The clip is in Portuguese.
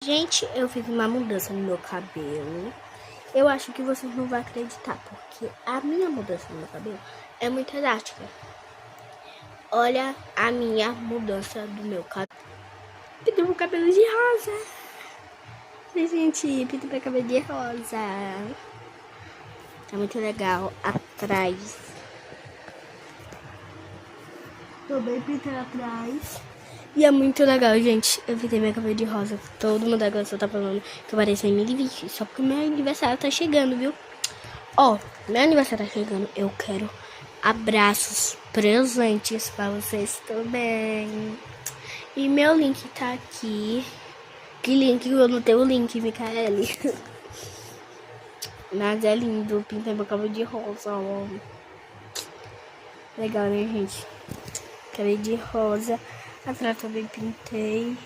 Gente, eu fiz uma mudança no meu cabelo. Eu acho que vocês não vão acreditar, porque a minha mudança no meu cabelo é muito drástica. Olha a minha mudança do meu cabelo. Pintei meu cabelo de rosa. Gente, pintei meu cabelo de rosa. É muito legal. Atrás. Também pintei atrás. E é muito legal, gente. Eu pintei meu cabelo de rosa. Todo mundo agora só tá falando que eu pareço em 2020. Só porque meu aniversário tá chegando, viu? Ó, meu aniversário tá chegando. Eu quero abraços, presentes pra vocês também. E meu link tá aqui. Que link? Eu não tenho o link, Micaele. Mas é lindo. Pintei meu cabelo de rosa, ó. Legal, né, gente? Cabelo de rosa. Atrás também pintei.